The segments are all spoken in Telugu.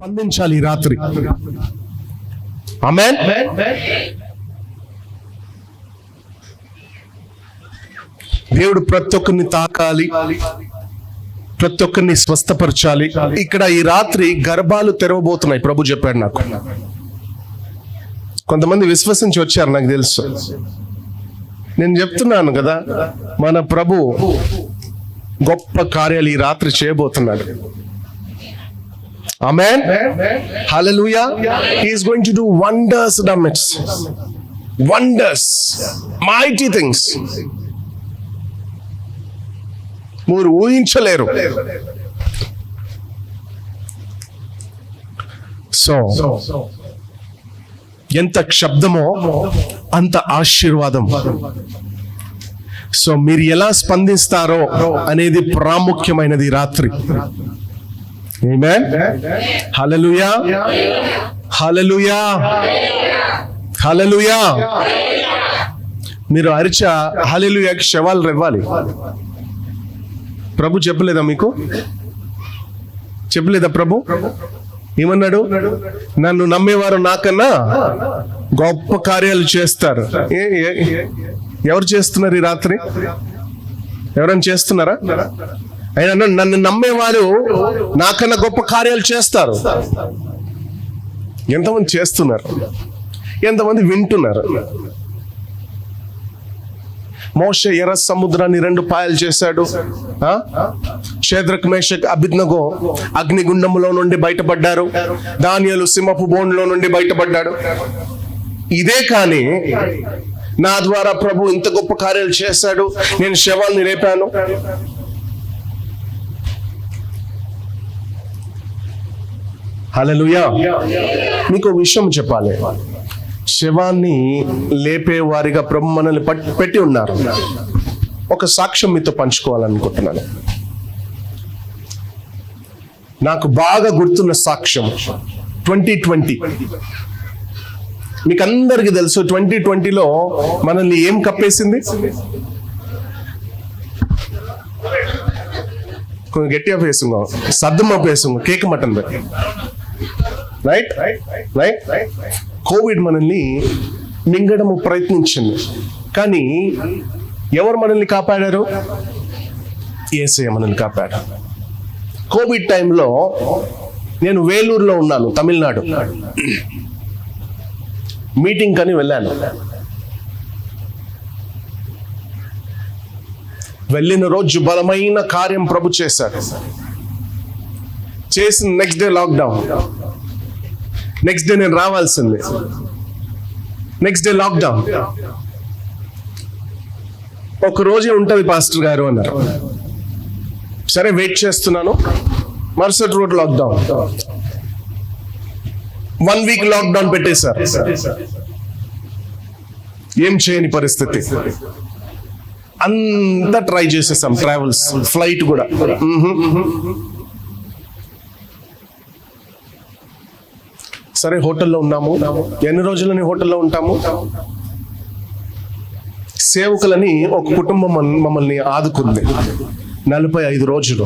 స్పందించాలి ఈ రాత్రి. ఆమేన్. దేవుడు ప్రతి ఒక్కరిని తాకాలి, ప్రతి ఒక్కరిని స్వస్థపరచాలి. ఇక్కడ ఈ రాత్రి గర్భాలు తెరవబోతున్నాయి ప్రభు చెప్పాడు నాకు. కొంతమంది విశ్వసించి వచ్చారు, నాకు తెలుసు. నేను చెప్తున్నాను కదా, మన ప్రభు గొప్ప కార్యాలు ఈ రాత్రి చేయబోతున్నాడు. Amen. Hallelujah. He is going to do wonders in our midst. Wonders, mighty things. మీరు ఊహించలేరు. సో ఎంత శబ్దమో అంత ఆశీర్వాదం. సో మీరు ఎలా స్పందిస్తారో అనేది ప్రాముఖ్యమైనది రాత్రి. ఆమేన్. హల్లెలూయా, హల్లెలూయా, హల్లెలూయా. మీరు అరిచా హల్లెలూయాకి శవాలు రెవ్వాలి. ప్రభు చెప్పలేదా మీకు? చెప్పలేదా ప్రభు? ఏమన్నాడు? నన్ను నమ్మేవారు నాకన్నా గొప్ప కార్యాలు చేస్తారు. ఎవరు చేస్తున్నారు ఈ రాత్రి? ఎవరైనా చేస్తున్నారా? ఆయన నన్ను నమ్మేవారు నాకన్నా గొప్ప కార్యాలు చేస్తారు. ఎంతమంది చేస్తున్నారు? ఎంతమంది వింటున్నారు? మోషే ఎర్ర సముద్రాన్ని 2 పాయలు చేశాడు. షేద్రక్, మేషక్, అబేద్నెగో అగ్నిగుండంలో నుండి బయటపడ్డారు. దానియేలు సింహపు బోన్లో నుండి బయటపడ్డాడు. ఇదే కానీ నా ద్వారా ప్రభు ఇంత గొప్ప కార్యాలు చేశాడు, నేను శవాల్ని రేపాను. హల్లెలూయా. మీకు విషయం చెప్పాలి, శవాన్ని లేపే వారిగా ప్రభు మనల్ని పెట్టి ఉన్నారు. ఒక సాక్ష్యం మీతో పంచుకోవాలనుకుంటున్నాను. నాకు బాగా గుర్తున్న సాక్ష్యం 2020. మీకు అందరికి తెలుసు 2020లో మనల్ని ఏం కప్పేసింది? కొంచెం గట్టిగా పేసుంగో, సద్దుమ పేసుంగో, కేక్ మటన్ పెట్టి. Right right. కోవిడ్ మనల్ని మింగడం ప్రయత్నించింది, కానీ ఎవరు మనల్ని కాపాడారు? యేసయ్య మనల్ని కాపాడారు. కోవిడ్ టైంలో నేను వేలూరులో ఉన్నాను, తమిళనాడు. మీటింగ్ అని వెళ్ళాను. వెళ్ళిన రోజు బలమైన కార్యం ప్రభు చేశాడు. చేసిన next day lockdown. Next day నేను రావాల్సింది. Next day lockdown. ఒక రోజే ఉంటుంది పాస్టర్ గారు అన్నారు. సరే వెయిట్ చేస్తున్నాను. మరుసటి రోజు లాక్డౌన్. 1 వీక్ లాక్డౌన్ పెట్టేశారు. ఏం చేయని పరిస్థితి. అంతా ట్రై చేసేసాం, ట్రావెల్స్, ఫ్లైట్ కూడా. సరే హోటల్లో ఉన్నాము. ఎన్ని రోజులని హోటల్లో ఉంటాము? సేవకులని ఒక కుటుంబం మమ్మల్ని ఆదుకుంది. 45 రోజులు,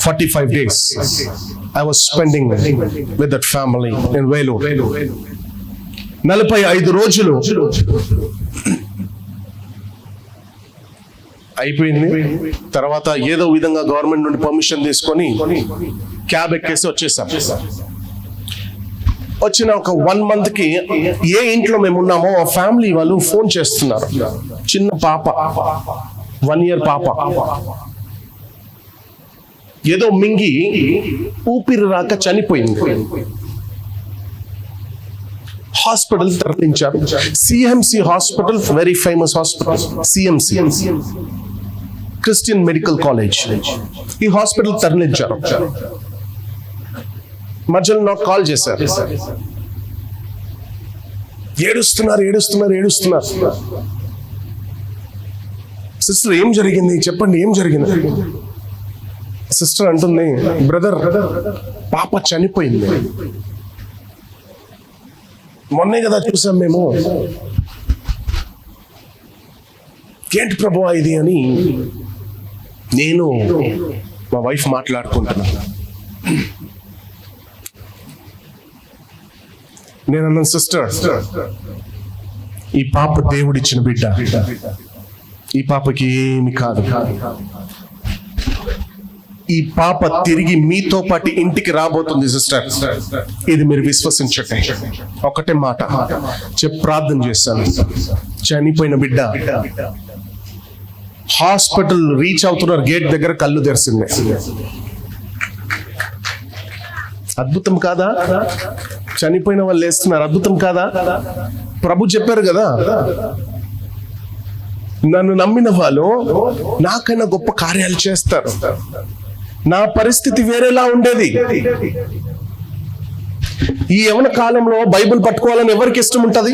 45 days I was spending with that family in Veluru. 45 రోజులు అయిపోయింది. తర్వాత ఏదో విధంగా గవర్నమెంట్ నుండి పర్మిషన్ తీసుకొని క్యాబ్ ఎక్కేసి వచ్చేసాం. వచ్చిన ఒక 1 month కి ఏ ఇంట్లో మేము ఉన్నామో ఆ ఫ్యామిలీ వాళ్ళు ఫోన్ చేస్తున్నారు. చిన్న పాప, 1 year పాప ఏదో మింగి ఊపిరి రాక చనిపోయింది. హాస్పిటల్ తరలించారు. CMC hospital, very famous hospital. CMC, Christian medical college. ఈ హాస్పిటల్ తరలించారు. మధ్యలో నాకు కాల్ చేశారు. ఏడుస్తున్నారు. సిస్టర్ ఏం జరిగింది చెప్పండి, ఏం జరిగింది? సిస్టర్ అంటుంది, బ్రదర్ పాప చనిపోయింది. మొన్నే కదా చూసాం మేము. ఏంటి ప్రభువా ఇది అని నేను మా వైఫ్ మాట్లాడుకుంటున్నాను. నేను అన్నాను, సిస్టర్, ఈ పాప దేవుడిచ్చిన బిడ్డ, ఈ పాపకి ఏమి కాదు. ఈ పాప తిరిగి మీతో పాటు ఇంటికి రాబోతుంది సిస్టర్, ఇది మీరు విశ్వసించండి. ఒకటే మాట ప్రార్థన చేస్తాను. చనిపోయిన బిడ్డ హాస్పిటల్ రీచ్ అవుతున్నారు, గేట్ దగ్గర కళ్ళు తెరిసింది. అద్భుతం కాదా? చనిపోయిన వాళ్ళు లేస్తున్నారు, అద్భుతం కాదా? ప్రభు చెప్పారు కదా, నన్ను నమ్మిన వాళ్ళు నాకైనా గొప్ప కార్యాలు చేస్తారు. నా పరిస్థితి వేరేలా ఉండేది. ఈ యవ్వన కాలంలో బైబిల్ పట్టుకోవాలని ఎవరికి ఇష్టం ఉంటుంది?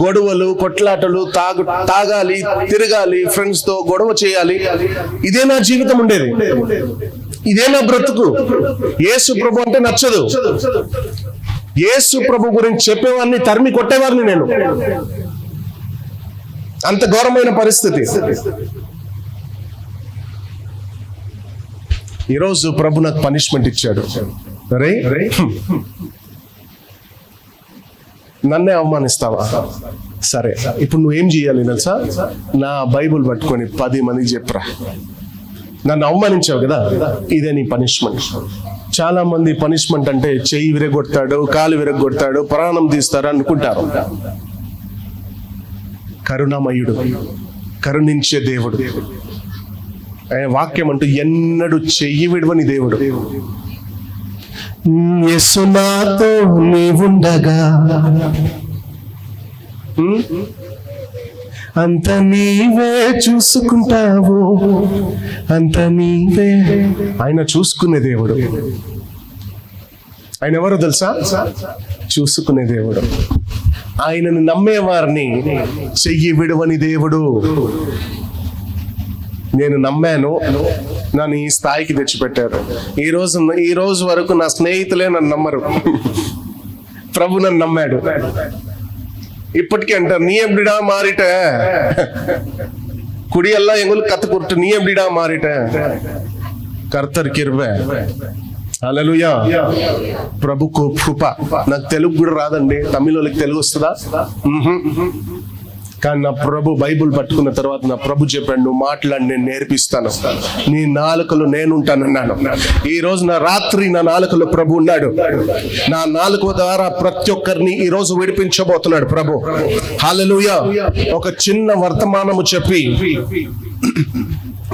గొడవలు, కొట్లాటలు, తాగాలి, తిరగాలి, ఫ్రెండ్స్ తో గొడవ చేయాలి. ఇదే నా జీవితం ఉండేది, ఇదే నా బ్రతుకు. యేసు ప్రభు అంటే నచ్చదు. యేసు ప్రభు గురించి చెప్పేవాడిని తరిమి కొట్టేవాడిని నేను. అంత ఘోరమైన పరిస్థితి. ఈరోజు ప్రభు నాకు పనిష్మెంట్ ఇచ్చాడు. రే, నన్నే అవమానిస్తావా? సరే, ఇప్పుడు నువ్వేం చేయాలి తెలుసా? నా బైబుల్ పట్టుకొని 10 మందికి చెప్పరా. నన్ను అవమానించావు కదా, ఇదే నీ పనిష్మెంట్. చాలా మంది పనిష్మెంట్ అంటే చెయ్యి విరగొడతాడు, కాలు విరగొడతాడు, ప్రాణం తీస్తాడు అనుకుంటారు. కరుణామయుడు, కరుణించే దేవుడు. ఆయన వాక్యం అంటూ ఎన్నడూ చెయ్యి విడవని దేవుడు. యేసు నాతో నీవుండగా అంత నీవే చూసుకుంటావు, అంత నీవే. ఆయన చూసుకునే దేవుడు. ఆయన ఎవరో తెలుసా? చూసుకునే దేవుడు. ఆయనను నమ్మేవారిని చెయ్యి విడవని దేవుడు. నేను నమ్మాను, నన్ను ఈ స్థాయికి తెచ్చిపెట్టారు. ఈ రోజు వరకు నా స్నేహితులే నన్ను నమ్మరు. ప్రభు నన్ను నమ్మాడు. ఇప్పటికీ అంటారు, నీ ఎప్పుడిడా మారిట కుడి ఎల్లా ఎంగులు కథ కుర్టు, నీ ఎప్పుడిడా మారిట కర్తర్ కిర్వే. హల్లెలూయా. ప్రభు కృప. నాకు తెలుగు కూడా రాదండి, తమిళ వాళ్ళకి తెలుగు వస్తుందా? కానీ నా ప్రభు బైబుల్ పట్టుకున్న తర్వాత నా ప్రభు చెప్పాడు, నువ్వు మాట్లాడి నేను నేర్పిస్తాను, నీ నాలుకలో నేనుంటానన్నాను. ఈ రోజు నా రాత్రి నా నాలుకలో ప్రభు ఉన్నాడు. నా నాలుక ద్వారా ప్రతి ఒక్కరిని ఈ రోజు విడిపించబోతున్నాడు ప్రభు. హల్లెలూయా. ఒక చిన్న వర్తమానము చెప్పి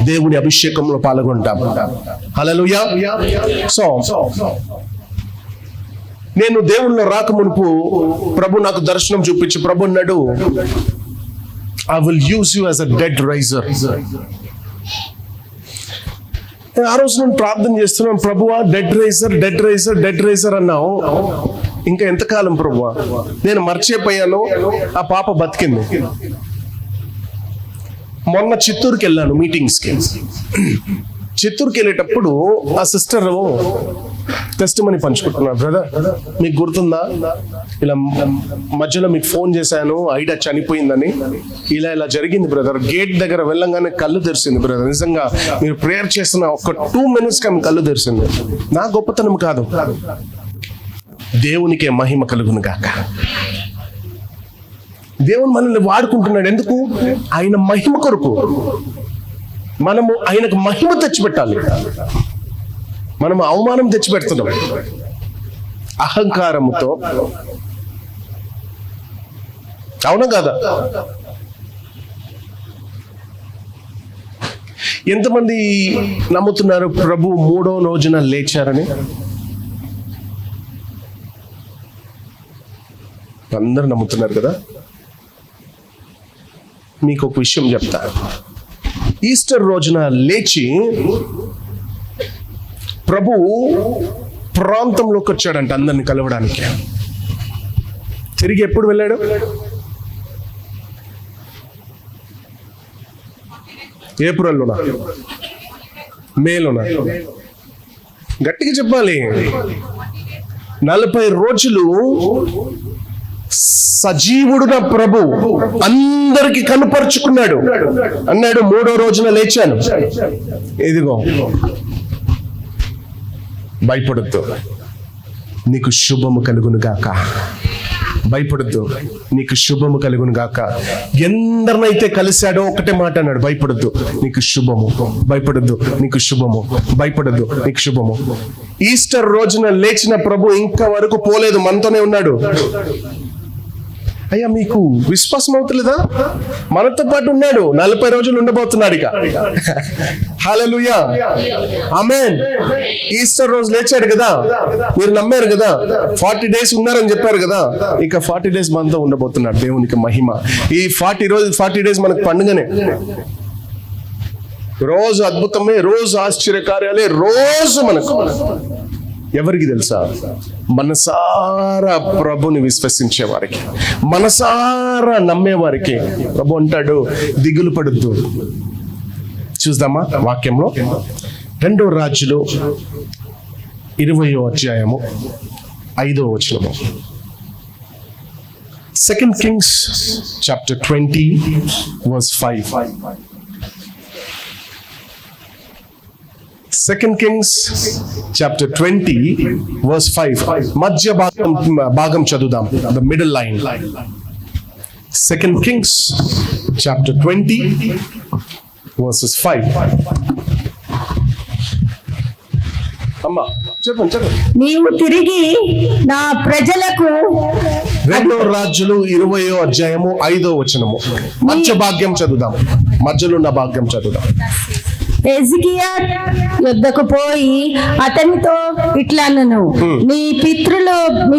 దేవుని అభిషేకంలో పాల్గొంటాం. హల్లెలూయా. సో నేను దేవుళ్ళో రాకమునుపు ప్రభు నాకు దర్శనం చూపించి ప్రభు అన్నాడు, I will use you as a dead raiser. ఆ రోజు నేను ప్రార్థన చేస్తున్నాను, ప్రభువా dead raiser, dead raiser, dead raiser అన్నావు, ఇంకా ఎంతకాలం ప్రభువా? నేను మర్చిపోయాను. ఆ పాప బతికింది. మొన్న చిత్తూరుకి వెళ్ళాను మీటింగ్స్కి. చిత్తూరుకి వెళ్ళేటప్పుడు ఆ సిస్టర్ టెస్టిమనీ పంచుకుంటున్నారు. బ్రదర్, మీకు గుర్తుందా, ఇలా మధ్యలో మీకు ఫోన్ చేశాను, ఐడా చనిపోయిందని, ఇలా జరిగింది బ్రదర్. గేట్ దగ్గర వెళ్ళంగానే కళ్ళు తెరిసింది బ్రదర్. నిజంగా మీరు ప్రేయర్ చేసిన ఒక 2 minutes ఆమె కళ్ళు తెరిసింది. నా గొప్పతనం కాదు, దేవునికే మహిమ కలుగును గాక. దేవుడు మనల్ని వాడుకుంటున్నాడు. ఎందుకు? ఆయన మహిమ కొరకు. మనము ఆయనకు మహిమ తెచ్చిపెట్టాలి. మనము అవమానం తెచ్చిపెడుతున్నాం అహంకారముతో. అవునా కదా? ఎంతమంది నమ్ముతున్నారు ప్రభు 3వ రోజున లేచారని? అందరూ నమ్ముతున్నారు కదా. మీకు ఒక విషయం చెప్తా. ఈస్టర్ రోజున లేచి ప్రభు ప్రాంతంలోకి వచ్చాడంట అందరిని కలవడానికి. తిరిగి ఎప్పుడు వెళ్ళాడు? ఏప్రిల్లోనా, మేలోనా? గట్టిగా చెప్పాలి. 40 రోజులు సజీవుడున ప్రభు అందరికి కనుపరుచుకున్నాడు. అన్నాడు 3వ రోజున లేచాను. ఇదిగో భయపడొద్దు, నీకు శుభము కలుగును గాక. భయపడొద్దు, నీకు శుభము కలుగును గాక. ఎందరినైతే కలిశాడో ఒకటే మాట అన్నాడు, భయపడొద్దు నీకు శుభము, భయపడొద్దు నీకు శుభము, భయపడొద్దు నీకు శుభము. ఈస్టర్ రోజున లేచిన ప్రభు ఇంకా వరకు పోలేదు, మనతోనే ఉన్నాడు. అయ్యా మీకు విశ్వాసం అవుతలేదా? మనతో పాటు ఉన్నాడు, 40 రోజులు ఉండబోతున్నాడు ఇక. హల్లెలూయా, ఆమేన్. ఈస్టర్ రోజు లేచాడు కదా, మీరు నమ్మారు కదా, 40 days ఉన్నారని చెప్పారు కదా, ఇక 40 days మనతో ఉండబోతున్నాడు. దేవునికి మహిమ. ఈ 40 days మనకు పండుగనే. రోజు అద్భుతమే, రోజు ఆశ్చర్యకార్యాలే, రోజు మనకు. ఎవరికి తెలుసా? మనసారా ప్రభుని విశ్వసించే వారికి, మనసారా నమ్మేవారికి ప్రభు అంటాడు, దిగులు పడొద్దు. చూద్దామా వాక్యంలో? 2వ రాజులు 20వ అధ్యాయము 5వ వచనము. 2 Kings chapter 20 verse 5. 2 Kings chapter 20 verse 5. మధ్య భాగం చదువుదాం, the middle line. 2 Kings chapter 20 verses 5. అమ్మా చెప్పండి. నీవు తిరిగి నా ప్రజలకు 2వ రాజులు 20వ అధ్యాయము 5వ వచనము. మధ్య భాగ్యం చదువుదాం, మధ్యలో ఉన్న భాగ్యం చదువుదాం. ఎజికియా యొద్దకు పోయి అతనితో ఇట్లనను, నీ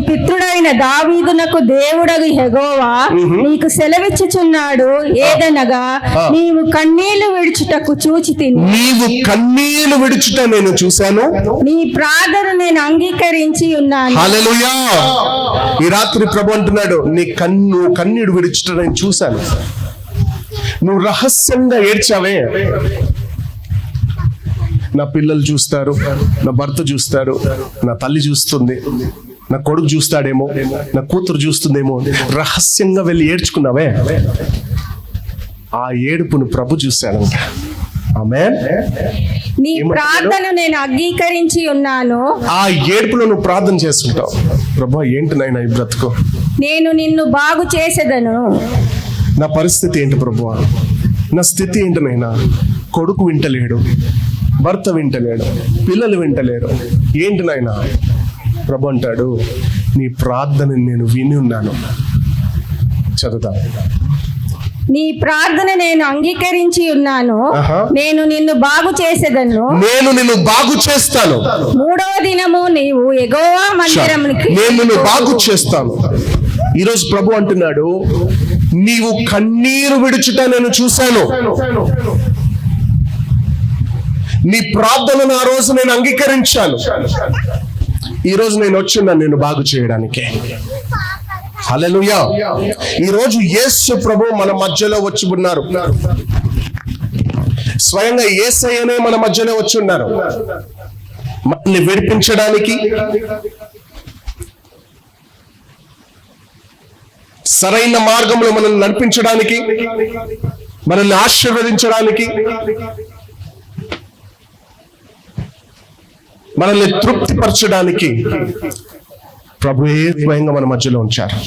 పితృడైన దావీదునకు దేవుడగు యెహోవా నీకు సెలవిచ్చుచున్నాడు ఏదనగా, నీవు కన్నీళ్లు విడుచుటకు చూచితిని. నీవు కన్నీళ్లు విడుచుట నేను చూశాను, నీ ప్రార్థన నేను అంగీకరించి ఉన్నాను. హల్లెలూయా. ఈ రాత్రి ప్రభు అంటున్నాడు, నీ కన్నీడు విడుచుట నేను చూశాను. నువ్వు రహస్యంగా ఏడ్చావే, నా పిల్లలు చూస్తారు, నా భర్త చూస్తారు, నా తల్లి చూస్తుంది, నా కొడుకు చూస్తాడేమో, నా కూతురు చూస్తుందేమో, రహస్యంగా వెళ్ళి ఏడ్చుకున్నావే, ఆ ఏడుపును ప్రభు చూశానంట. ఆమేన్. నీ ప్రార్థన నేను అంగీకరించి ఉన్నాను. ఆ ఏడుపులో నువ్వు ప్రార్థన చేస్తుంటావు, ప్రభు ఏంటి నాయనా ఈ బ్రతుకు, నేను నిన్ను బాగు చేసేదను. నా పరిస్థితి ఏంటి ప్రభువా, నా స్థితి ఏంటి నాయనా, కొడుకు వింటలేడు, భర్త వింటలేడు, పిల్లలు వింటలేరు, ఏంటి నాయనా? ప్రభు అంటాడు, నీ ప్రార్థనని నేను విని ఉన్నాను. చదువుతా. నీ ప్రార్థన నేను అంగీకరించి ఉన్నాను, నేను నిన్ను బాగు చేసేదను, నేను నిన్ను బాగు చేస్తాను. 3వ దినము నీవు యెహోవా మందిరమునికి, నేను నిన్ను బాగు చేస్తాను. ఈరోజు ప్రభు అంటున్నాడు, నీవు కన్నీరు విడుచుట నేను చూశాను, నీ ప్రార్థనను ఆ రోజు నేను అంగీకరించాను, ఈ రోజు నేను వచ్చున్నాను నేను బాగు చేయడానికి. హల్లెలూయా. ఈ రోజు యేసు ప్రభు మన మధ్యలో వచ్చి ఉన్నారు, స్వయంగా యేసయ్యనే మన మధ్యలో వచ్చి ఉన్నారు, మనల్ని విడిపించడానికి, సరైన మార్గంలో మనల్ని నడిపించడానికి, మనల్ని ఆశీర్వదించడానికి, మనల్ని తృప్తిపరచడానికి ప్రభువే స్వయంగా మన మధ్యలో ఉంచారు.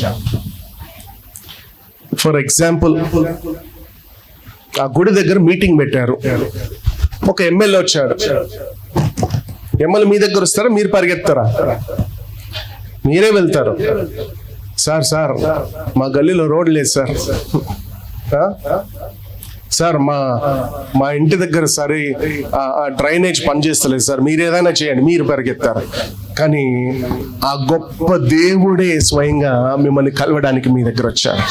ఫర్ ఎగ్జాంపుల్, ఆ గుడి దగ్గర మీటింగ్ పెట్టారు, ఒక ఎమ్మెల్యే వచ్చాడు. ఎమ్మెల్యే మీ దగ్గర వస్తారా, మీరు పరిగెత్తారా? మీరే వెళ్తారు. సార్ మా గల్లీలో రోడ్ లేదు సార్, మా ఇంటి దగ్గర సరే డ్రైనేజ్ పనిచేస్తలేదు సార్, మీరు ఏదైనా చేయండి, మీరు పరిగెత్తారు. కానీ ఆ గొప్ప దేవుడే స్వయంగా మిమ్మల్ని కలవడానికి మీ దగ్గర వచ్చారు.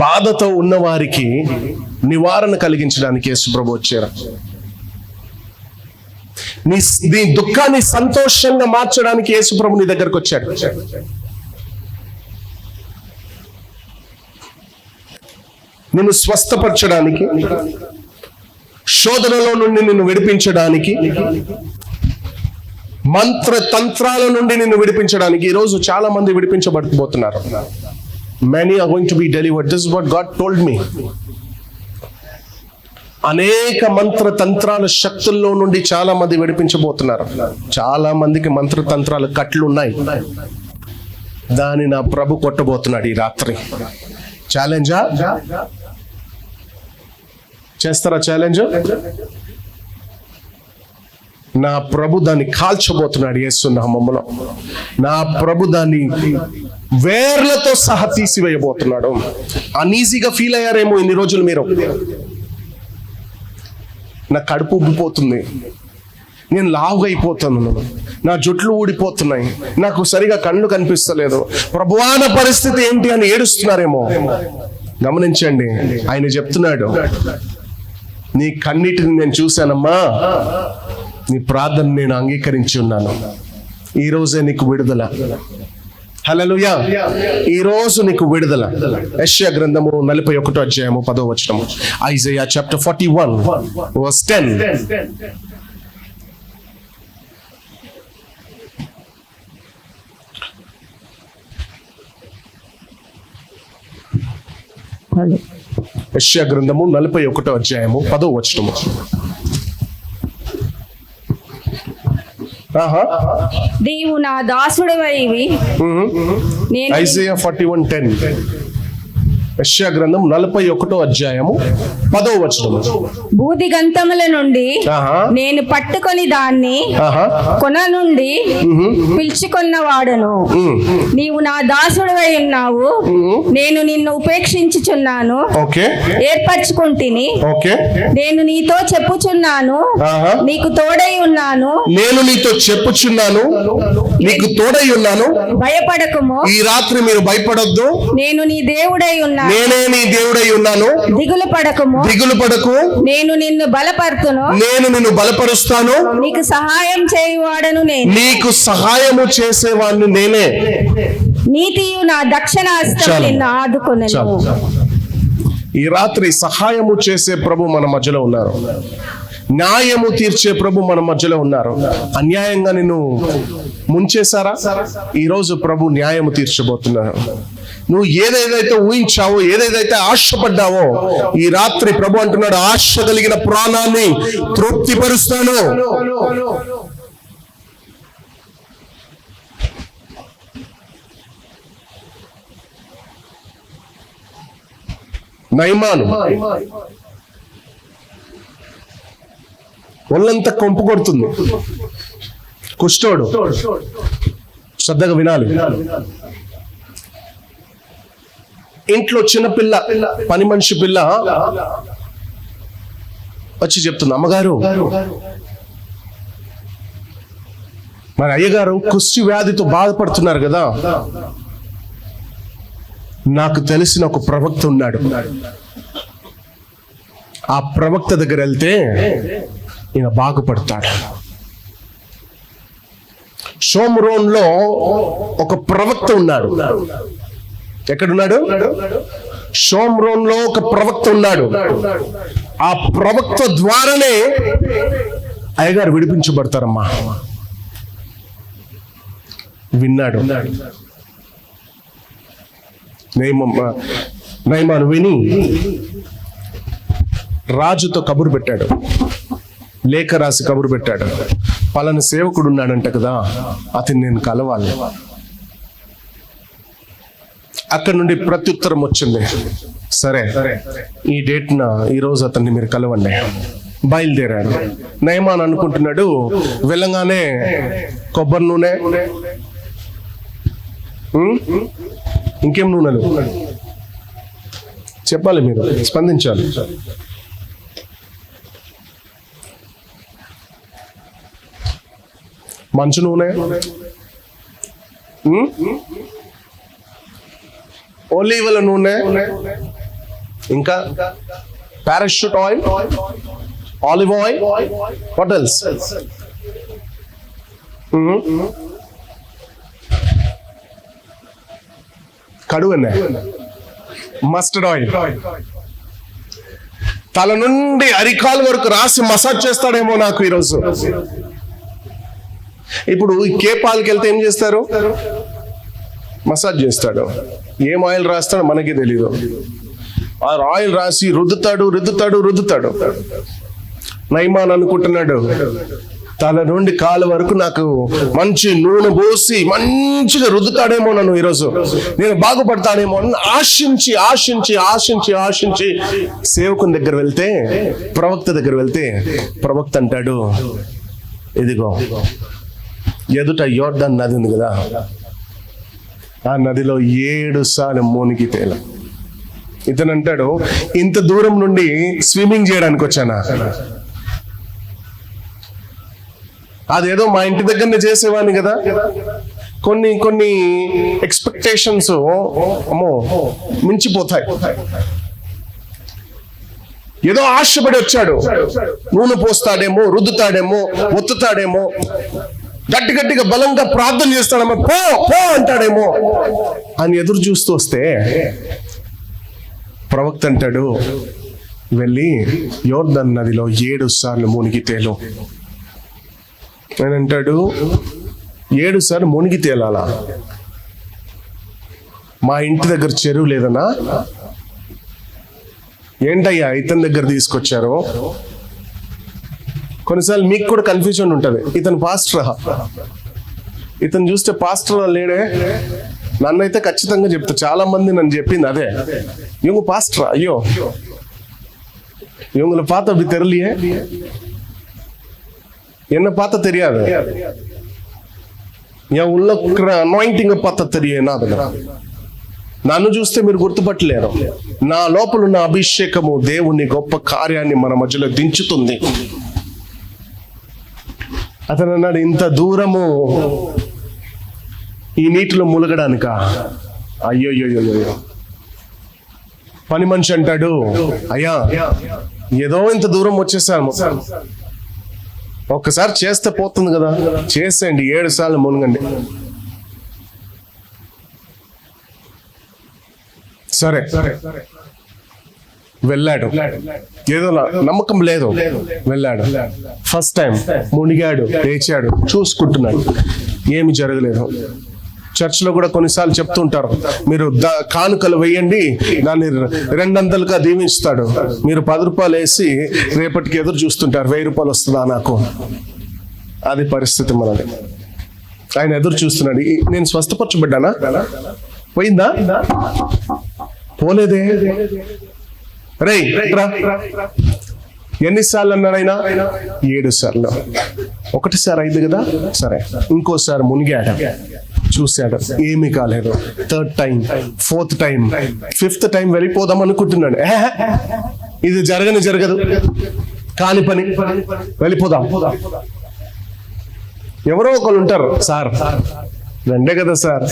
బాధతో ఉన్న వారికి నివారణ కలిగించడానికి యేసు ప్రభు వచ్చారు. నీ దుఃఖాన్ని సంతోషంగా మార్చడానికి యేసు ప్రభు నీ దగ్గరకు వచ్చాడు. నిన్ను స్వస్థపరచడానికి, శోధనలో నుండి నిన్ను విడిపించడానికి, మంత్ర తంత్రాల నుండి నిన్ను విడిపించడానికి. ఈరోజు చాలా మంది విడిపించబడిపోతున్నారు. Many are going to be delivered. This is what God told me. అనేక మంత్ర తంత్రాల శక్తుల్లో నుండి చాలా మంది విడిపించబోతున్నారు. చాలా మందికి మంత్ర తంత్రాల కట్లు ఉన్నాయి. దాన్ని నా ప్రభు కొట్టబోతున్నాడు ఈ రాత్రి. ఛాలెంజా? చేస్తారా ఛాలెంజ్? నా ప్రభు దాన్ని కాల్చబోతున్నాడు యేసు నామములో. నా ప్రభు దాన్ని వేర్లతో సహా తీసివేయబోతున్నాడు. అన్ఈజీగా ఫీల్ అయ్యారేమో ఇన్ని రోజులు మీరు. నా కడుపు ఉబ్బిపోతుంది, నేను లావుగా అయిపోతున్నాను, నా జుట్లు ఊడిపోతున్నాయి, నాకు సరిగా కళ్ళు కనిపిస్తలేదు, ప్రభువా నా పరిస్థితి ఏంటి అని ఏడుస్తున్నారేమో. గమనించండి, ఆయన చెప్తున్నాడు, నీ కన్నీటిని నేను చూశానమ్మా, నీ ప్రార్థన నేను అంగీకరించి ఉన్నాను. ఈ రోజే నీకు విడుదల. హల్లెలూయా. ఈ రోజు నీకు విడుదల. యెషయా గ్రంథము 41వ అధ్యాయము 10వ వచనము. Isaiah chapter 41 verse 10. యెషయా గ్రంథము 41వ అధ్యాయము 10వ వచనము. నీవు నా దాసుడవైవి. ఐజయా 41:10. యెషయా గ్రంథం 41వ అధ్యాయము 10వ వచనము. బూది గంతముల నుండి నేను పట్టుకొని దాన్ని కొన నుండి పిలుచుకున్న వాడను. నీవు నా దాసుడవై ఉన్నావు, నేను నిన్ను ఉపేక్షించుచున్నాను, ఏర్పరచుకుంటిని, నేను నీతో చెప్పుచున్నాను, నీకు తోడై ఉన్నాను, నేను నీతో చెప్పుచున్నాను, నీకు తోడై ఉన్నాను. భయపడకుము. ఈ రాత్రి మీరు భయపడొద్దు. నేను నీ దేవుడై ఉన్నాను, నేనే నీ దేవుడై ఉన్నాను. దిగులు పడకుము. దిగులు పడకు. నేను నిన్ను బలపరుతును, నేను నిన్ను బలపరుస్తాను. నీకు సహాయం చేయువాడను నేను, నీకు సహాయము చేసేవాడిని నేనే. నీతియు నా దక్షిణ హస్తం నిన్ను ఆదుకొనెను. ఈ రాత్రి సహాయము చేసే ప్రభు మన మధ్యలో ఉన్నారు. న్యాయము తీర్చే ప్రభు మన మధ్యలో ఉన్నారు. అన్యాయంగా నిన్ను ముంచేశారా? ఈ రోజు ప్రభు న్యాయము తీర్చబోతున్నారు. నువ్వు ఏదేదైతే ఊహించావో, ఏదేదైతే ఆశపడ్డావో, ఈ రాత్రి ప్రభు అంటున్నాడు, ఆశ కలిగిన ప్రాణాన్ని తృప్తిపరుస్తాను. నయమాను ఒళ్ళంతా కొంపు కొడుతుంది. కుష్ఠోడు, శ్రద్ధగా వినాలి. ఇంట్లో చిన్నపిల్ల, పని మనిషి పిల్ల వచ్చి చెప్తుంది, అమ్మగారు, మరి అయ్యగారు కుష్టి వ్యాధితో బాధపడుతున్నారు కదా, నాకు తెలిసిన ఒక ప్రవక్త ఉన్నాడు, ఆ ప్రవక్త దగ్గర వెళ్తే ఈయన బాగుపడతాడు. షోమ్రోన్లో ఒక ప్రవక్త ఉన్నాడు. ఎక్కడున్నాడు? షోమ్రోన్లో ఒక ప్రవక్త ఉన్నాడు. ఆ ప్రవక్త ద్వారానే అయ్యగారు విడిపించబడతారమ్మా. విన్నాడు. నయమాను విని రాజుతో కబురు పెట్టాడు, లేఖ రాసి కబురు పెట్టాడు, పలానా సేవకుడు ఉన్నాడంట కదా, అతన్ని నేను కలవాలి. అక్కడ నుండి ప్రత్యుత్తరం వచ్చింది, సరే ఈ డేట్న ఈరోజు అతన్ని మీరు కలవండి. బయలుదేరాడు. నయమాన్ అనుకుంటున్నాడు, వెళ్ళగానే కొబ్బరి నూనె, ఇంకేం నూనెలు చెప్పాలి, మీరు స్పందించాలి. మంచు నూనె, ఒలీవల నూనె, ఇంకా Parachute oil, olive oil, what else? కడువెన్నె, మస్టర్డ్ ఆయిల్. తల నుండి అరికాలు వరకు రాసి మసాజ్ చేస్తాడేమో నాకు ఈరోజు. ఇప్పుడు ఈ కేపాలకి వెళ్తే ఏం చేస్తారు? మసాజ్ చేస్తాడు. ఏం ఆయిల్ రాస్తాడో మనకి తెలీదు. ఆ ఆయిల్ రాసి రుద్దుతాడు. నయమాన్ అనుకుంటున్నాడు, తల నుండి కాలు వరకు నాకు మంచి నూనె పోసి మంచిగా రుద్దుతాడేమో, నన్ను ఈరోజు నేను బాగుపడతానేమో అని ఆశించి సేవకుని దగ్గర వెళ్తే, ప్రవక్త దగ్గర వెళ్తే, ప్రవక్త అంటాడు, ఇదిగో ఎదుట యోర్దాన్ నది ఉంది కదా, ఆ నదిలో 7 సార్లు మునిగి తేల. ఇతను అంటాడు, ఇంత దూరం నుండి స్విమ్మింగ్ చేయడానికి వచ్చానా? అదేదో మా ఇంటి దగ్గరనే చేసేవాడిని కదా. కొన్ని ఎక్స్పెక్టేషన్స్ అమ్మో మించిపోతాయి. ఏదో ఆశపడి వచ్చాడు, నూనె పోస్తాడేమో, రుద్దుతాడేమో, ఒత్తుతాడేమో, గట్టిగా బలంగా ప్రార్థన చేస్తాడేమో, పో అంటాడేమో అని ఎదురు చూస్తూ వస్తే ప్రవక్త అంటాడు, వెళ్ళి యోర్దాను నదిలో 7 సార్లు మునిగి తేలు అని అంటాడు. 7 సార్లు మునిగి తేలాలా? మా ఇంటి దగ్గర చెరువు లేదనా? ఏంటయ్యా ఇతని దగ్గర తీసుకొచ్చారు? కొన్నిసార్లు మీకు కూడా కన్ఫ్యూజన్ ఉంటుంది, ఇతను పాస్టరా? ఇతను చూస్తే పాస్టర్ లేడే. నన్నైతే ఖచ్చితంగా చెప్తా, చాలా మంది నన్ను చెప్పింది అదే, ఇవங்க పాస్టరా? అయ్యో இவங்களை பார்த்து அப்படி தெரியலையே, என்ன பார்த்தா தெரியாது, என் உள்ள అనాయింటింగ్ பார்த்தா தெரியும். నన్ను చూస్తే మీరు గుర్తుపట్టలేరు. నా లోపల ఉన్న అభిషేకము దేవుని గొప్ప కార్యాన్ని మన మధ్యలో దించుతుంది. అతను అన్నాడు, ఇంత దూరము ఈ నీటిలో ములగడానిక? అయ్యో. పని మనిషి అంటాడు, అయ్యా ఏదో ఇంత దూరం వచ్చేసాము, ఒక్కసారి చేస్తే పోతుంది కదా, చేసేయండి, 7 సార్లు మునగండి. సరే వెళ్ళాడు. ఏదో నమ్మకం లేదు, వెళ్ళాడు. ఫస్ట్ టైం మునిగాడు, లేచాడు, చూసుకుంటున్నాడు, ఏమి జరగలేదు. చర్చిలో కూడా కొన్నిసార్లు చెప్తుంటారు, మీరు కానుకలు వేయండి, దాన్ని 200గా దీవిస్తాడు. మీరు 10 రూపాయలు వేసి రేపటికి ఎదురు చూస్తుంటారు, 1000 రూపాయలు వస్తుందా నాకు? అది పరిస్థితి మనది. ఆయన ఎదురు చూస్తున్నాడు. నేను స్వస్థపరచబడ్డానా? పోయిందా? పోలేదే. రేయ్ ఎన్నిసార్లు అన్నాడు ఆయన? 7 సార్లు. ఒకటిసారి అయింది కదా, సరే ఇంకోసారి మునిగాడు, చూశాడు, ఏమీ కాలేదు. 3rd time, 4th time, 5th time వెళ్ళిపోదాం అనుకుంటున్నాడు. ఇది జరగదు, కాని పని, వెళ్ళిపోదాం. ఎవరో ఒకళ్ళు ఉంటారు, సార్ 2 కదా సార్,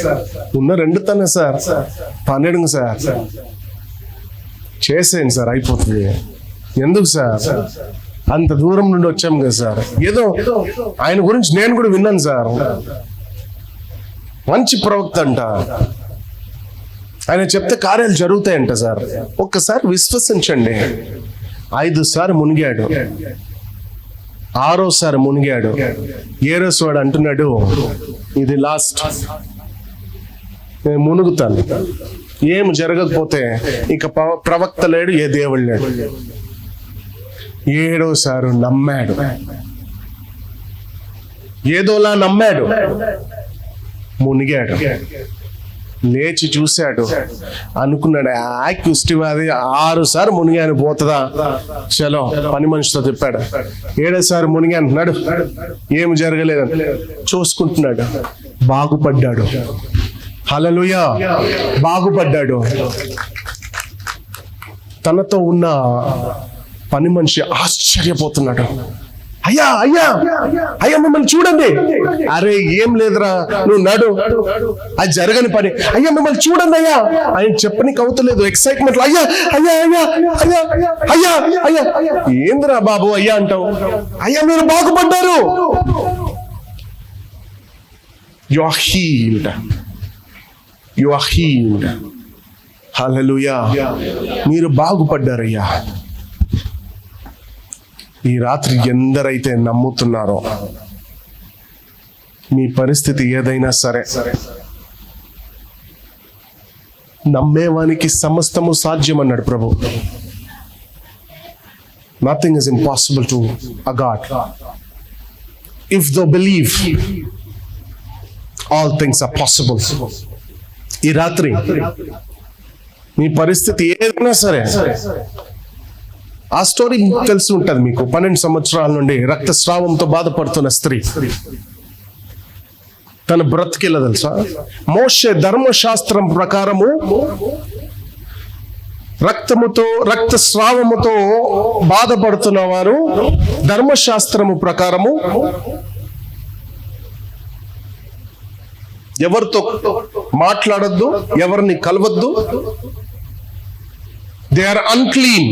ఉన్న 2 తనే సార్, 12 సార్, చేసేయండి సార్, అయిపోతుంది. ఎందుకు సార్, అంత దూరం నుండి వచ్చాం కదా సార్. ఏదో ఆయన గురించి నేను కూడా విన్నాను సార్, మంచి ప్రవక్త అంట, ఆయన చెప్తే కార్యాలు జరుగుతాయంట సార్, ఒక్కసారి విశ్వసించండి. 5 సార్లు మునిగాడు, 6వ సారి మునిగాడు. 7వ వాడు అంటున్నాడు, ఇది లాస్ట్, నేను మునుగుతాను. ఏం జరగకపోతే ఇక ప్రవక్త లేడు, ఏ దేవుడు లేడు. 7వ సారి నమ్మాడు, ఏదోలా నమ్మాడు, మునిగాడు, లేచి చూశాడు, అనుకున్నాడు యాక్టివ్ది 6 సార్లు మునిగాను, పోతుందా? చలో పని మనిషితో చెప్పాడు. 7వ సారి మునిగాను, నడు, ఏమి జరగలేదు, చూసుకుంటున్నాడు, బాగుపడ్డాడు. హల్లెలూయా, బాగుపడ్డాడు. తనతో ఉన్న పని మనిషి ఆశ్చర్యపోతున్నాడు. అయ్యా మిమ్మల్ని చూడండి. అరే ఏం లేదురా, నువ్వు నడు, అది జరగని పని. అయ్యా మిమ్మల్ని చూడండి అయ్యా. ఆయన చెప్పనికి అవుతలేదు, ఎక్సైట్మెంట్ లో అయ్యా ఏందిరా బాబు అయ్యా అంటావు? అయ్యా మీరు బాగుపడ్డారు, యు ఆర్ హీల్డ్. హల్లెలూయా, మీరు బాగుపడ్డారయ్యా. ఈ రాత్రి ఎందరైతే నమ్ముతున్నారో, మీ పరిస్థితి ఏదైనా సరే, నమ్మేవానికి సమస్తము సాధ్యం అన్నాడు ప్రభు. Nothing is impossible to a God. If thou believe all things are possible. ఈ రాత్రి మీ పరిస్థితి ఏదైనా సరే, ఆ స్టోరీ తెలిసి ఉంటుంది మీకు. 12 సంవత్సరాల నుండి రక్తస్రావంతో బాధపడుతున్న స్త్రీ, తన బ్రతికిలా తెలుసా? మోషే ధర్మశాస్త్రం ప్రకారము రక్తస్రావముతో బాధపడుతున్న వారు ధర్మశాస్త్రము ప్రకారము ఎవరితో మాట్లాడొద్దు, ఎవరిని కలవద్దు. They are unclean.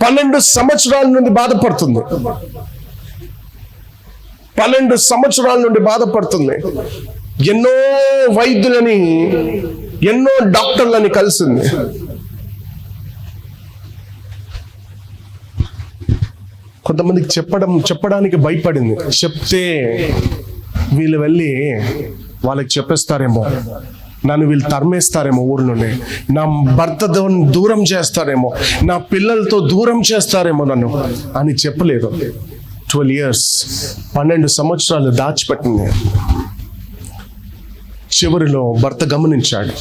పన్నెండు సంవత్సరాల నుండి బాధపడుతుంది. 12 సంవత్సరాల నుండి బాధపడుతుంది. ఎన్నో వైద్యులని, ఎన్నో డాక్టర్లని కలిసింది. కొంతమందికి చెప్పడానికి భయపడింది. చెప్తే వీళ్ళు వెళ్ళి వాళ్ళకి చెప్పేస్తారేమో, నన్ను వీళ్ళు తరిమేస్తారేమో, ఊరి నుండి నా భర్తతో దూరం చేస్తారేమో, నా పిల్లలతో దూరం చేస్తారేమో నన్ను అని చెప్పలేదు. 12 years, 12 సంవత్సరాలు దాచిపెట్టింది. చివరిలో భర్త గమనించాడు.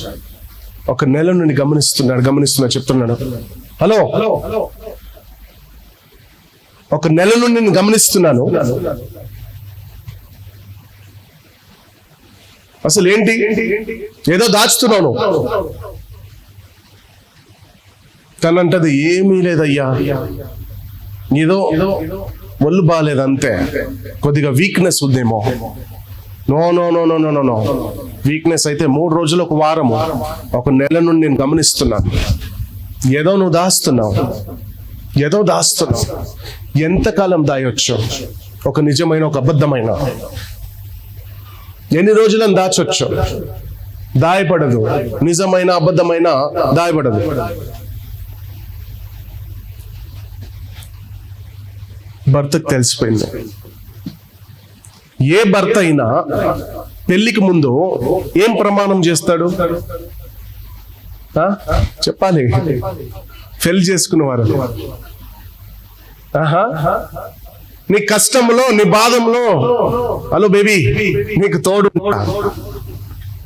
1 నెల నుండి గమనిస్తున్నా చెప్తున్నాడు. హలో, 1 నెల నుండి నేను గమనిస్తున్నాను. అసలు ఏంటి, ఏదో దాచుతున్నాను. తనంటది ఏమీ లేదయ్యా, ఏదో ఒళ్ళు బాగాలేదు అంతే, కొద్దిగా వీక్నెస్ ఉందేమో. No no no no no no weakness అయితే 3 రోజులు, 1 వారము, 1 నెల నుండి నేను గమనిస్తున్నాను. ఏదో నువ్వు దాస్తున్నావు. ఎంతకాలం దాయొచ్చు? ఒక నిజమైన, ఒక అబద్ధమైన. ఎన్ని రోజులను దాచొచ్చు? దాయపడదు. నిజమైన, అబద్ధమైన దాయపడదు. భర్తకు తెలిసిపోయింది. ఏ భర్త అయినా పెళ్లికి ముందు ఏం ప్రమాణం చేస్తాడు? చెప్పాలి. పెళ్లి చేసుకున్నవారు, నీ కష్టంలో, నీ బాధంలో, హలో బేబీ నీకు తోడు,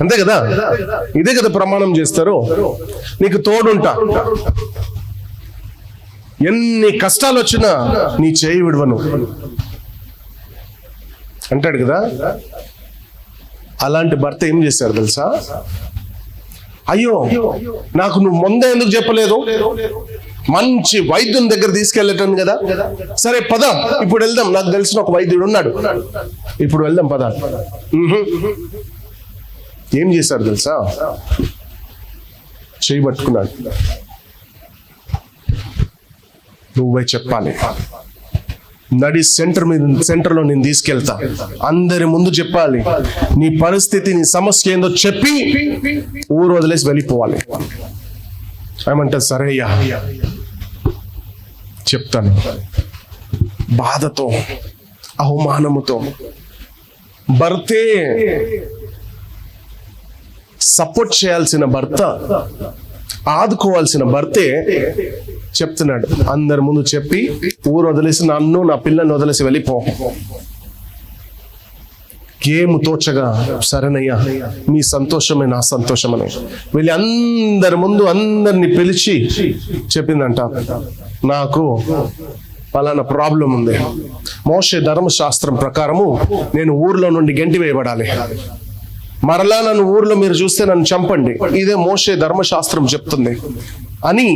అంతే కదా? ఇదే కదా ప్రమాణం చేస్తారు. నీకు తోడుంటా, ఎన్ని కష్టాలు వచ్చినా నీ చేయి విడవను అంటాడు కదా. అలాంటి భర్త ఏం చేశారు తెలుసా? అయ్యో, నాకు నువ్వు ముందే ఎందుకు చెప్పలేదు? మంచి వైద్యుని దగ్గర తీసుకెళ్ళటం కదా. సరే పద, ఇప్పుడు వెళ్దాం, నాకు తెలిసిన ఒక వైద్యుడు ఉన్నాడు, ఇప్పుడు వెళ్దాం పద. ఏం చేశారు తెలుసా? చేయి పట్టుకున్నాడు. నువ్వే చెప్పాలి, నడి సెంటర్లో నేను తీసుకెళ్తా, అందరి ముందు చెప్పాలి, నీ పరిస్థితి, నీ సమస్య ఏందో చెప్పి ఊరు వదిలేసి వెళ్ళిపోవాలి. ఏమంటారు? సరే అయ్యా చెప్తాను. బాధతో, అవమానముతో, భర్తే సపోర్ట్ చేయాల్సిన భర్త, ఆదుకోవాల్సిన భర్తే చెప్తున్నాడు. అందరి ముందు చెప్పి ఊరు వదిలేసి, నన్ను నా పిల్లల్ని వదిలేసి వెళ్ళిపో. ఏము తోచగా, సరేనయ్యా మీ సంతోషమే నా సంతోషమని వెళ్ళి అందరి ముందు అందరిని పిలిచి చెప్పిందంట, నాకు పలానా ప్రాబ్లం ఉంది. మోషే ధర్మశాస్త్రం ప్రకారము నేను ఊర్లో నుండి గెంటి వేయబడాలి. మరలా నన్ను ఊర్లో మీరు చూస్తే నన్ను చంపండి. ఇదే మోషే ధర్మశాస్త్రం చెప్తుంది అని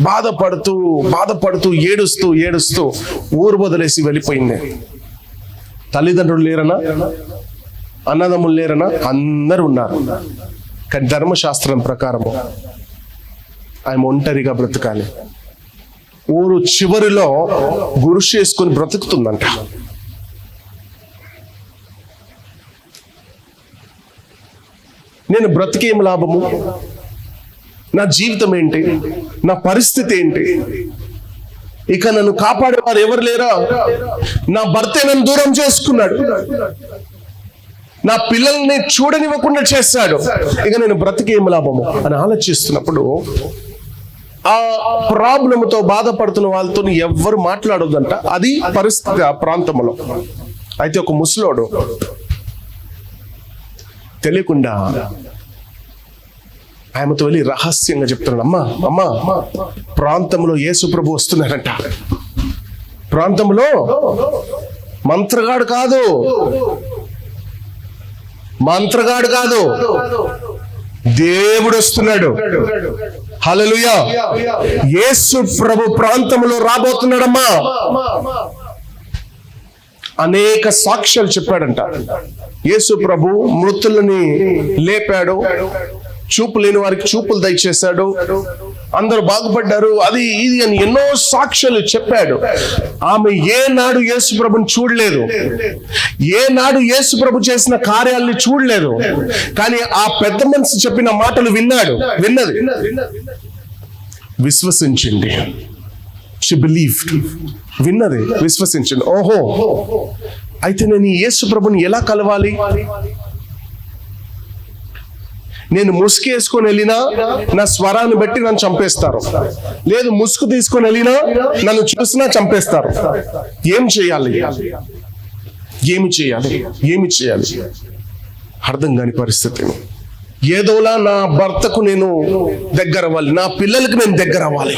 బాధపడుతూ ఏడుస్తూ ఊరు వదిలేసి వెళ్ళిపోయింది. తల్లిదండ్రులు లేరనా? అన్నదమ్ములు లేరనా? అందరూ ఉన్నారు. కానీ ధర్మశాస్త్రం ప్రకారము ఆమె ఒంటరిగా బ్రతకాలి. ఊరు చివరిలో గురుషు చేసుకుని బ్రతుకుతుందంట. నేను బ్రతికేం లాభము? నా జీవితం ఏంటి? నా పరిస్థితి ఏంటి? ఇక నన్ను కాపాడేవారు ఎవరు లేరా? నా భర్తే నన్ను దూరం చేసుకున్నాడు. నా పిల్లల్ని చూడనివ్వకుండా చేస్తాడు. ఇక నేను బ్రతికేం లాభము అని ఆలోచిస్తున్నప్పుడు ఆ ప్రాబ్లంతో బాధపడుతున్న వాళ్ళతో ఎవ్వరు మాట్లాడొద్దంట. అది పరిస్థితి ఆ ప్రాంతంలో. అయితే ఒక ముసలోడు తెలియకుండా ఆమెతో వెళ్ళి రహస్యంగా చెప్తున్నాడు, అమ్మా ప్రాంతంలో యేసు ప్రభు వస్తున్నారంట. ప్రాంతంలో మంత్రగాడు కాదు, దేవుడు వస్తున్నాడు. హల్లెలూయా. యేసు ప్రభు ప్రాంతంలో రాబోతున్నాడమ్మా. అనేక సాక్ష్యాలు చెప్పాడంట. యేసు ప్రభు మృతులని లేపాడు, చూపు లేని వారికి చూపులు దయచేశాడు, అందరూ బాగుపడ్డారు, అది ఇది అని ఎన్నో సాక్ష్యాలు చెప్పాడు. ఆమె ఏనాడు యేసు ప్రభుని చూడలేదు, ఏనాడు యేసు ప్రభు చేసిన కార్యాలని చూడలేదు. కానీ ఆ పెద్ద మనసు చెప్పిన మాటలు విన్నది, విశ్వసించింది. She believed. విన్నది, విశ్వసించింది. ఓహో, అయితే నేను ఈ యేసు ప్రభుని ఎలా కలవాలి? నేను ముసుగు వేసుకొని వెళ్ళినా నా స్వరాన్ని బట్టి నన్ను చంపేస్తారు, లేదు ముసుగు తీసుకొని వెళ్ళినా నన్ను చూసినా చంపేస్తారు. ఏం చేయాలి? అర్థం కాని పరిస్థితి. ఏదోలా నా భర్తకు నేను దగ్గర అవ్వాలి, నా పిల్లలకు నేను దగ్గర అవ్వాలి.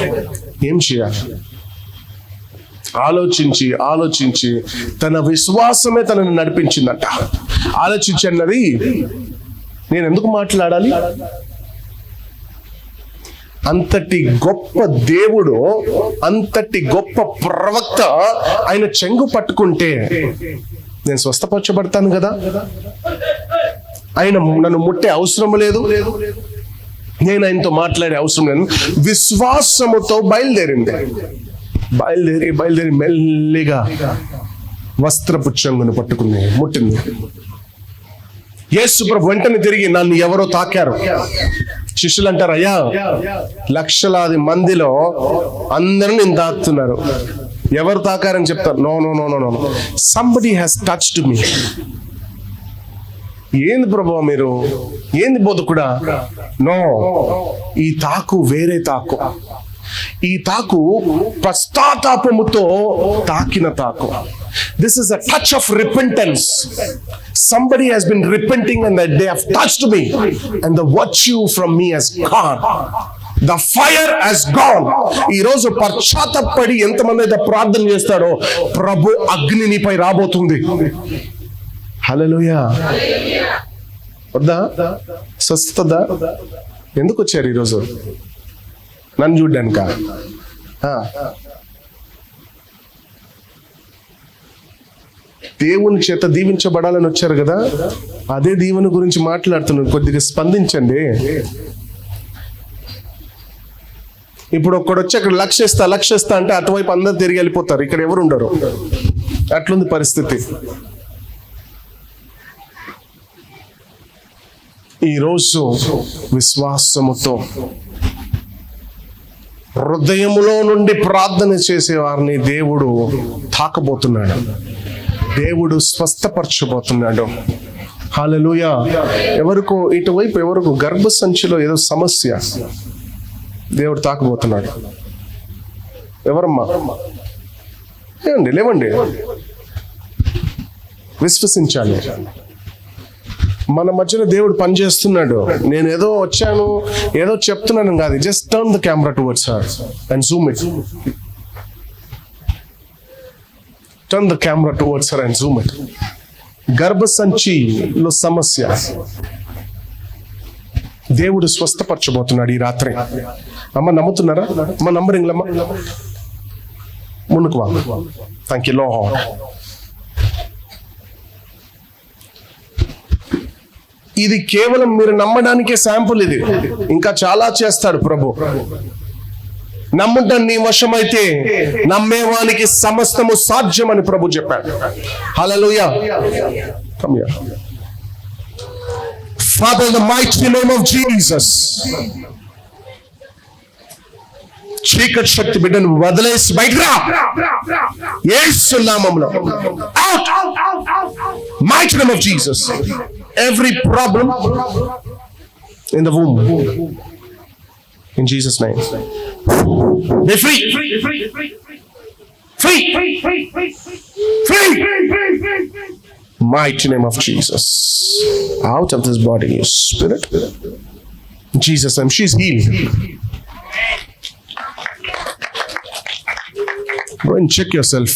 ఏం చేయాలి? ఆలోచించి తన విశ్వాసమే తనని నడిపించిందట. ఆలోచించి అన్నది, నేను ఎందుకు మాట్లాడాలి? అంతటి గొప్ప దేవుడు, అంతటి గొప్ప ప్రవక్త ఆయన చెంగు పట్టుకుంటే నేను స్వస్థపరచబడతాను కదా. ఆయన నన్ను ముట్టే అవసరం లేదు, నేను ఆయనతో మాట్లాడే అవసరం లేదు. విశ్వాసముతో బయలుదేరి మెల్లిగా వస్త్రపు చెంగును పట్టుకుని ముట్టింది. యేసు ప్రభు వెంటనే తిరిగి, నన్ను ఎవరో తాకారు. శిష్యులు అంటారు, అయ్యా లక్షలాది మందిలో అందరూ నేను తాకుతున్నారు, ఎవరు తాకారని చెప్తారు. No, somebody has touched me. ఏంది ప్రభు మీరు, ఏంది బోధకుడా? నో, ఈ తాకు వేరే తాకు. ఈ తాకు పశ్చాత్తాపముతో తాకిన తాకు. This is a touch of repentance. Somebody has been repenting and that they have touched me and the virtue from me has gone. The fire has gone. ఈ రోజు పశ్చాత్తాపడి ఎంతమంది అయితే ప్రార్థన చేస్తారో ప్రభు అగ్ని నీపై రాబోతుంది. హల్లెలూయా. వద్దా? స్వస్థత. ఎందుకు వచ్చారు ఈరోజు? నన్ను చూడ్డానిక? దేవుని చేత దీవించబడాలని వచ్చారు కదా, అదే దీవెన గురించి మాట్లాడుతున్నాను. కొద్దిగా స్పందించండి. ఇప్పుడు ఒక్కడొచ్చి అక్కడ లక్షిస్తా అంటే అటువైపు అందరు తిరిగి వెళ్ళిపోతారు, ఇక్కడ ఎవరు ఉండరు. అట్లుంది పరిస్థితి. ఈరోజు విశ్వాసముతో హృదయములో నుండి ప్రార్థన చేసే వారిని దేవుడు తాకబోతున్నాడు, దేవుడు స్వస్థపరచబోతున్నాడు. హల్లెలూయా. ఎవరికో ఇటువైపు ఎవరికో గర్భ సంచిలో ఏదో సమస్య, దేవుడు తాకబోతున్నాడు. ఎవరమ్మా? లేవండి, విశ్వసించాలి. మన మధ్యలో దేవుడు పనిచేస్తున్నాడు. నేను ఏదో వచ్చాను, ఏదో చెప్తున్నాను కాదు. Just turn the camera towards her and zoom it. Turn the camera towards her and zoom it. గర్భసంచిలో సమస్య దేవుడు స్వస్థపరచబోతున్నాడు ఈ రాత్రి. అమ్మ నమ్ముతున్నారా? అమ్మ నంబరింగ్లమ్మ ముందుకు వా. Thank you lord. ఇది కేవలం మీరు నమ్మడానికే శాంపుల్. ఇది ఇంకా చాలా చేస్తాడు ప్రభు. నమ్ముట నీ వశమైతే నమ్మేవానికి సమస్తము సాధ్యమని ప్రభు చెప్పాడు. హల్లెలూయా. Come here. Father, in the mighty name of Jesus, చీకటి శక్తి బిడ్డను వదిలేసి బయటరా యేసు నామములో. Out Mighty name of Jesus. Every problem in the womb, in Jesus' name, be free. Free. Mighty name of Jesus. Out of this body, you spirit. In Jesus' name, she's healed. Go and check yourself.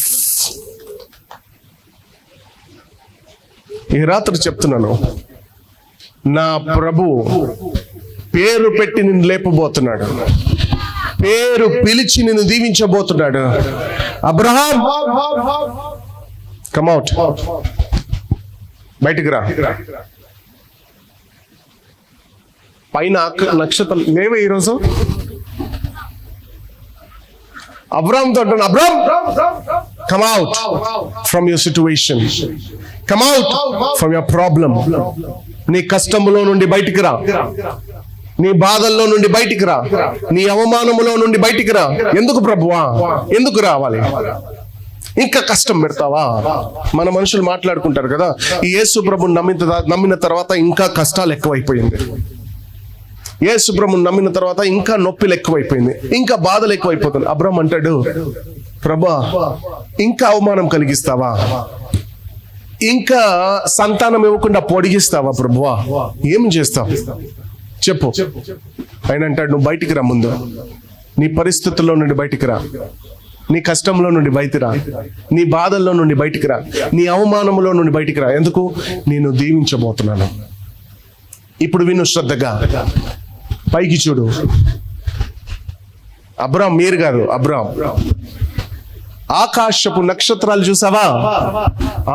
ఈ రాత్రి చెప్తున్నాను, నా ప్రభు పేరు పెట్టి నిన్ను లేపబోతున్నాడు. పేరు పిలిచి నిన్ను దీవించబోతున్నాడు. Abraham, come out. బయటికి రా. పైన నక్షత్రం లేవే ఈరోజు. అబ్రహాంతో అంటాను, Abraham, come out from your situation. Come out from your problem. నీ కష్టములో నుండి బయటికి రా. నీ బాధల్లో నుండి బయటికి రా. నీ అవమానములో నుండి బయటికి రా. ఎందుకు ప్రభువా? ఎందుకు రావాలి? ఇంకా కష్టం పెడతావా? మన మనుషులు మాట్లాడుకుంటారు కదా, ఈ యేసు ప్రభుని నమ్మిన తర్వాత ఇంకా కష్టాలు ఎక్కువైపోయింది. యేసు ప్రభుని నమ్మిన తర్వాత ఇంకా నొప్పిలు ఎక్కువైపోయింది, ఇంకా బాధలు ఎక్కువైపోతుంది. అబ్రహాం అంటాడు, ప్రభా ఇంకా అవమానం కలిగిస్తావా? ఇంకా సంతానం ఇవ్వకుండా పొడిగిస్తావా ప్రభువా? ఏం చేస్తావు చెప్పు. ఆయన అంటాడు, నువ్వు బయటికి రా. ముందు నీ పరిస్థితుల్లో నుండి బయటికి రా. నీ కష్టంలో నుండి బయటికి రా. నీ బాధల్లో నుండి బయటికి రా. నీ అవమానంలో నుండి బయటికి రా. ఎందుకు? నేను దీవించబోతున్నాను. ఇప్పుడు విను శ్రద్ధగా, పైకి చూడు. అబ్రాం, మీరు కాదు, అబ్రాం. ఆకాశపు నక్షత్రాలు చూసావా?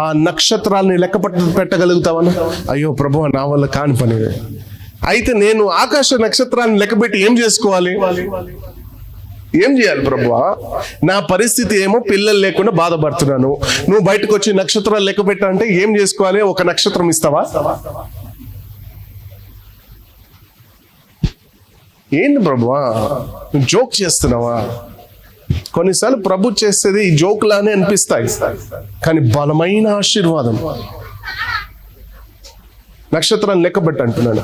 ఆ నక్షత్రాలని లెక్క పెట్టగలుగుతావా? అయ్యో ప్రభువా, నా వల్ల కాని పని. అయితే నేను ఆకాశ నక్షత్రాన్ని లెక్కపెట్టి ఏం చేసుకోవాలి? ఏం చేయాలి ప్రభువా? నా పరిస్థితి ఏమో పిల్లలు లేకుండా బాధపడుతున్నాను. నువ్వు బయటకు వచ్చి నక్షత్రాలు లెక్క పెట్టా అంటే ఏం చేసుకోవాలి? ఒక నక్షత్రం ఇస్తావా? ఏంటి ప్రభువా, నువ్వు జోక్ చేస్తున్నావా? కొన్నిసార్లు ప్రభు చేసేది ఈ జోక్ లానే అనిపిస్తాయి, కానీ బలమైన ఆశీర్వాదం. నక్షత్రాన్ని లెక్కబెట్టి అంటున్నాను.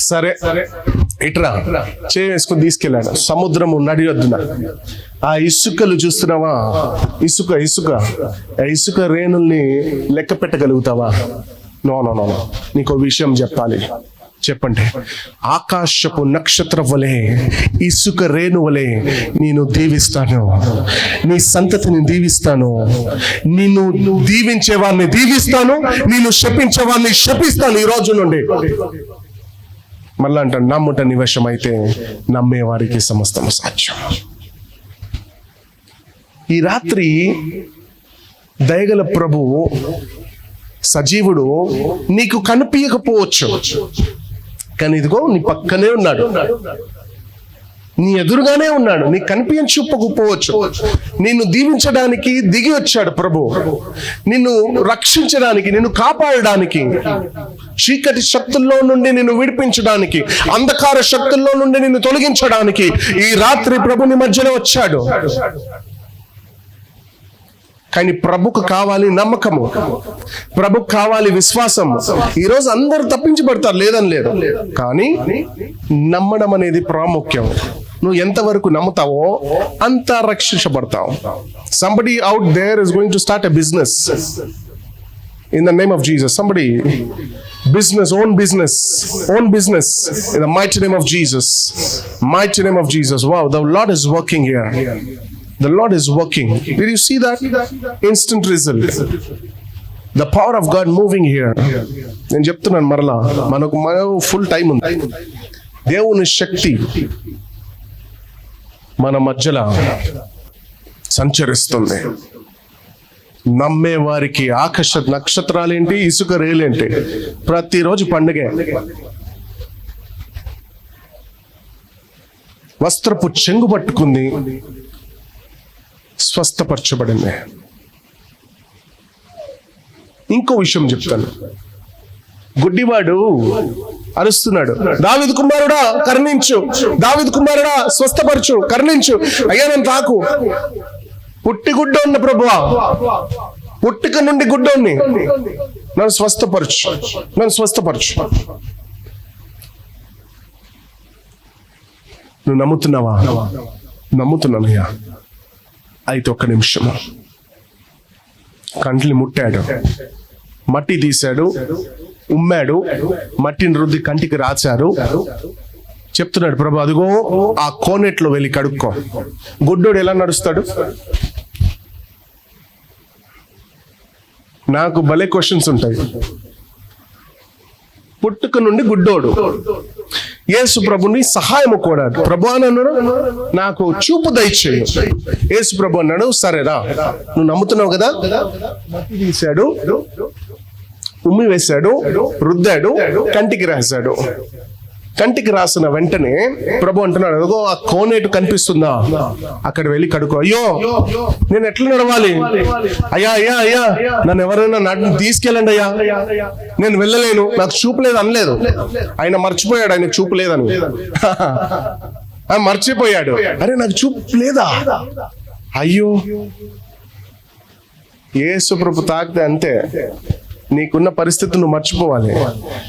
సరే, ఇట్రా. చేసుకుని తీసుకెళ్ళాను సముద్రము నడియొద్దున. ఆ ఇసుకలు చూస్తున్నావా? ఇసుక రేణుల్ని లెక్క పెట్టగలుగుతావా? నో. నీకు విషయం చెప్పాలి. చెప్పండి. ఆకాశపు నక్షత్ర వలె, ఇసుక రేణు వలె నేను దీవిస్తాను. నీ సంతతిని దీవిస్తాను. నిన్ను దీవించేవాడిని దీవిస్తాను, నేను శపించేవాడిని శపిస్తాను ఈ రోజు నుండి. మళ్ళా అంట, నమ్ముట నివశమైతే నమ్మే వారికి సమస్తము సాధ్యం. ఈ రాత్రి దయగల ప్రభువు సజీవుడు నీకు కనిపించకపోవచ్చు, కానీ ఇదిగో నీ పక్కనే ఉన్నాడు, నీ ఎదురుగానే ఉన్నాడు. నీకు కనిపించకపోవచ్చు. నిన్ను దీవించడానికి దిగి వచ్చాడు ప్రభు. నిన్ను రక్షించడానికి, నిన్ను కాపాడడానికి, చీకటి శక్తుల్లో నుండి నిన్ను విడిపించడానికి, అంధకార శక్తుల్లో నుండి నిన్ను తొలగించడానికి ఈ రాత్రి ప్రభు నీ మధ్యలో వచ్చాడు. కానీ ప్రభుకు కావాలి నమ్మకము, ప్రభుకు కావాలి విశ్వాసం. ఈరోజు అందరూ తప్పించబడతారు, లేదని లేదు, కానీ నమ్మడం అనేది ప్రాముఖ్యం. నువ్వు ఎంతవరకు నమ్ముతావో అంత రక్షించబడతావు. Somebody out there is going to start a business in the name of Jesus. Somebody, own business in the mighty name of Jesus. Mighty name of Jesus. Wow, the Lord is working here. The Lord is working. Did you see that? Instant result. The power of God moving here. నేను చెప్తున్నాను మరలా, మనకు ఫుల్ టైం ఉంది. దేవుని శక్తి మన మధ్యలో సంచరిస్తుంది. నమ్మే వారికి ఆకాశ నక్షత్రాలేంటి, ఇసుక రేలేంటి, ప్రతిరోజు పండుగే. వస్త్రపు చెంగు పట్టుకుంది, స్వస్థపరచబడింది. ఇంకో విషయం చెప్తాను. గుడ్డివాడు అరుస్తున్నాడు, దావీదు కుమారుడా కరుణించు, దావీదు కుమారుడా స్వస్థపరచు, కరుణించు. అయ్యా నన్ను తాకు. పుట్టి గుడ్డ ఉన్న ప్రభువా, పుట్టుక నుండి గుడ్డోని నన్ను స్వస్థపరచు, నన్ను స్వస్థపరచు. నువ్వు నమ్ముతున్నావా? నమ్ముతున్నానయ్యా. అయితే ఒక్క నిమిషము. కంట్లి ముట్టాడు, మట్టి తీశాడు, ఉమ్మాడు, మట్టిని రుద్ది కంటికి రాచారు. చెప్తున్నాడు ప్రభు, అదిగో ఆ కోనేట్లో వెళ్ళి కడుక్కో. గుడ్డోడు ఎలా నడుస్తాడు? నాకు భలే క్వశ్చన్స్ ఉంటాయి. పుట్టుక నుండి గుడ్డోడు యేసు ప్రభుని సహాయము కోడాడు. ప్రభు అన్నాడు, నాకు చూపు దయచేయి. యేసు ప్రభు అన్నాడు, సరేరా, నువ్వు నమ్ముతున్నావు కదా. మట్టి తీశాడు, ఉమ్మి వేశాడు, రుద్దాడు, కంటికి రాశాడు. కంటికి రాసిన వెంటనే ప్రభు అంటున్నాడు, అదిగో ఆ కోనేటు కనిపిస్తుందా, అక్కడ వెళ్ళి కడుకో. అయ్యో, నేను ఎట్లా నడవాలి? అయ్యా అయ్యా అయ్యా, నన్ను ఎవరైనా తీసుకెళ్ళండి అయ్యా, నేను వెళ్ళలేను, నాకు చూపు లేదు అనలేదు. ఆయన మర్చిపోయాడు, ఆయన చూపు లేదని. మర్చిపోయాడు. అరే, నాకు చూపు లేదా? అయ్యో, యేసు ప్రభు తాకితే అంతే. నీకున్న పరిస్థితులను మర్చిపోవాలి,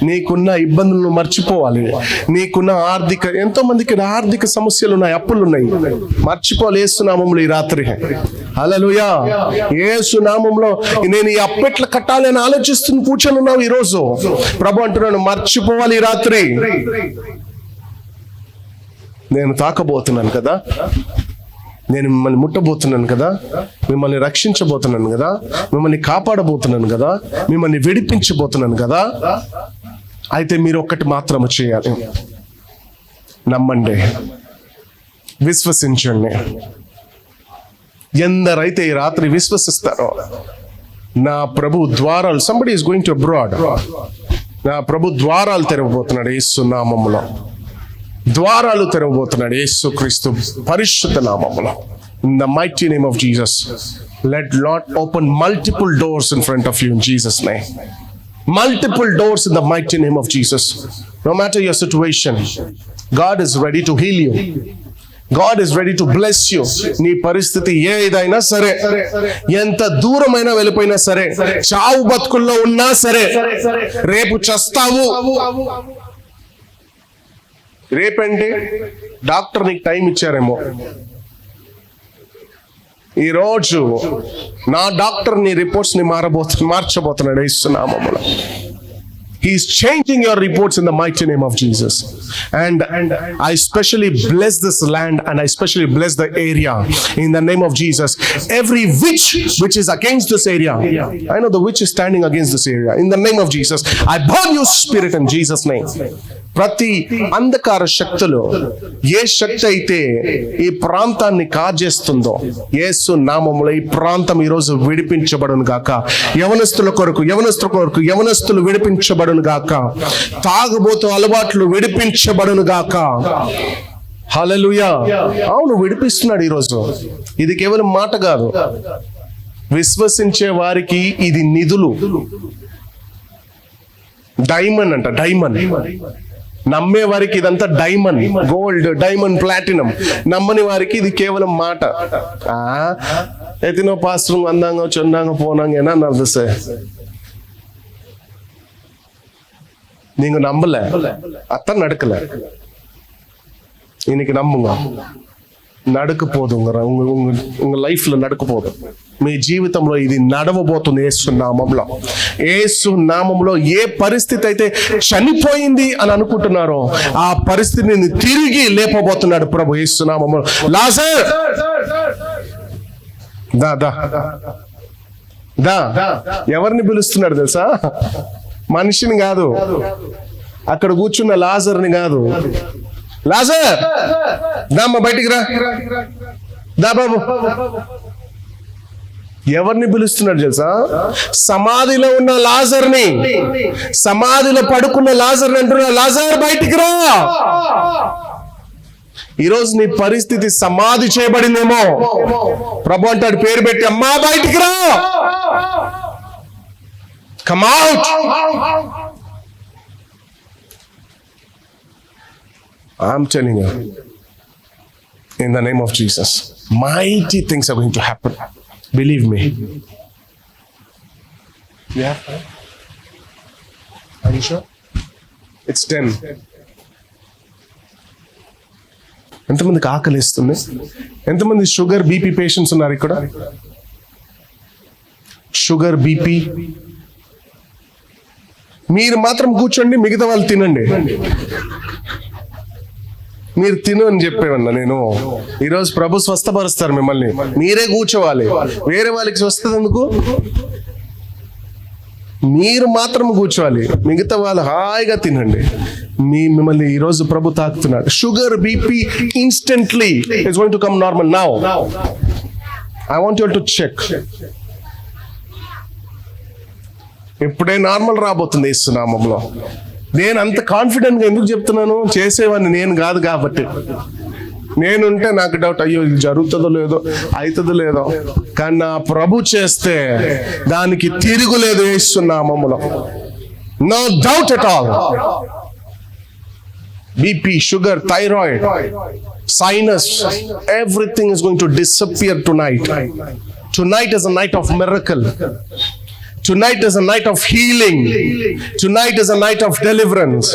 నీకున్న ఇబ్బందులను మర్చిపోవాలి, నీకున్న ఎంతో మందికి ఆర్థిక సమస్యలు ఉన్నాయి, అప్పులు ఉన్నాయి. మర్చిపోవాలి యేసు నామములో ఈ రాత్రి. హల్లెలూయా. యేసు నామములో నేను ఈ అప్పు ఎట్లా కట్టాలి అని ఆలోచిస్తూ కూర్చొని ఉన్నావు ఈ రోజు. ప్రభు అంటున్నాను, మర్చిపోవాలి ఈ రాత్రి. నేను తాకబోతున్నాను కదా, నేను మిమ్మల్ని ముట్టబోతున్నాను కదా, మిమ్మల్ని రక్షించబోతున్నాను కదా, మిమ్మల్ని కాపాడబోతున్నాను కదా, మిమ్మల్ని విడిపించబోతున్నాను కదా. అయితే మీరు ఒక్కటి మాత్రము చేయాలి, నమ్మండి, విశ్వసించండి. ఎందరైతే ఈ రాత్రి విశ్వసిస్తారో, నా ప్రభు ద్వారాలు, somebody is going to abroad, నా ప్రభు ద్వారాలు తెరవబోతున్నాడు యేసు నామములో. ద్వారాలు తెరవబోతున్నాడు యేసు క్రీస్తు పరిశుద్ధ నామములో. In the mighty name of Jesus, let Lord open multiple doors in front of you in Jesus' name. Multiple doors in the mighty name of Jesus. No matter your situation, God is ready to heal you. God is ready to bless you. నీ పరిస్థితి ఏదైనా సరే, ఎంత దూరమైనా వెళ్ళిపోయినా సరే, చావు బతుకుల్లో ఉన్నా సరే, రేపు చస్తావు. రేపంటే డాక్టర్ నీకు టైం ఇచ్చారేమో. ఈరోజు నా డాక్టర్ నీ రిపోర్ట్స్ ని మార్చబోతున్నాడు యేసు నామములో. He is changing your reports in the mighty name of Jesus. And I especially bless this land, and I especially bless the area in the name of Jesus. Every witch which is against this area, I know the witch is standing against this area. In the name of Jesus, I burn your spirit in Jesus' name. ప్రతి అంధకార శక్తులు, ఏ శక్తి అయితే ఈ ప్రాంతాన్ని కాజేస్తుందో, యేసు నామములో ఈ ప్రాంతం ఈరోజు విడిపించబడును గాక. యవనస్తుల కొరకు యవనస్తులు విడిపించబడును గాక. తాగుబోతు అలవాట్లు విడిపించబడును గాక. హల్లెలూయా. అవును, విడిపిస్తున్నాడు ఈరోజు. ఇది కేవలం మాట కాదు, విశ్వసించే వారికి ఇది నిధులు. డైమండ్ అంట, డైమండ్. నమ్మే వారికి ఇదంతా డైమండ్, గోల్డ్, డైమండ్, ప్లాటినం. నమ్మని వారికి ఇది కేవలం మాట. ఎతినో పాస్టర్ వందాంగ చొందాంగ పోనాంగ ఏనా నర్దసే. நீங்க நம்பல, அத்தான் நடக்கல. இன்னைக்கு நம்புங்க, నడక పోదుంగ ఉங்க లైఫ్ లో నడక పోదు. మీ జీవితంలో ఇది నడవబోతుంది యేసు నామములో. యేసు నామములో ఏ పరిస్థితి అయితే చనిపోయింది అని అనుకుంటున్నారో, ఆ పరిస్థితిని తిరిగి లేపబోతున్నాడు ప్రభు యేసు నామములో. లాజర్ దా దా దా. ఎవరిని పిలుస్తున్నాడు తెలుసా? మనిషిని కాదు, అక్కడ కూర్చున్న లాజర్ని కాదు. లాజర్ దామ్మా బయటికి రా, దా బాబు. ఎవరిని పిలుస్తున్నాడు తెలుసా? సమాధిలో ఉన్న లాజర్ని, సమాధిలో పడుకున్న లాజర్ని అంటున్నా, లాజర్ బయటికి రా. ఈరోజు నీ పరిస్థితి సమాధి చేయబడిందేమో. ప్రభు అంటాడు, పేరు పెట్టి, అమ్మా బయటికి రా, come out. I'm telling you, in the name of Jesus, mighty things are going to happen. Believe me. Yeah. Are you sure? It's 10. ఎంతమందికి ఆకలి ఇస్తుంది? ఎంతమంది షుగర్ బీపీ పేషెంట్స్ ఉన్నారు ఇక్కడ? Sugar BP. మీరు మాత్రం కూర్చోండి, మిగతా వాళ్ళు తినండి. మీరు తిను అని చెప్పేవన్నా నేను. ఈరోజు ప్రభు స్వస్థపరుస్తారు మిమ్మల్ని. మీరే కూర్చోవాలి, వేరే వాళ్ళకి స్వస్థత ఎందుకు? మీరు మాత్రం కూర్చోవాలి, మిగతా వాళ్ళు హాయిగా తినండి. మిమ్మల్ని ఈరోజు ప్రభు తాకుతున్నాడు. Sugar BP instantly it's going to come normal now. I want you to check. ఇప్పుడే నార్మల్ రాబోతుంది యేసు నామములో. నేను అంత కాన్ఫిడెంట్ గా ఎందుకు చెప్తున్నాను? చేసేవాడిని నేను కాదు కాబట్టి. నేనుంటే నాకు డౌట్, అయ్యో ఇది జరుగుతుందో లేదో, అవుతుందో లేదో. కానీ నా ప్రభు చేస్తే దానికి తిరుగులేదు యేసు నామములో. No doubt at all. BP, sugar, thyroid, sinus, everything is going to disappear tonight. Tonight is a night of miracle. Tonight is a night of healing. Tonight is a night of deliverance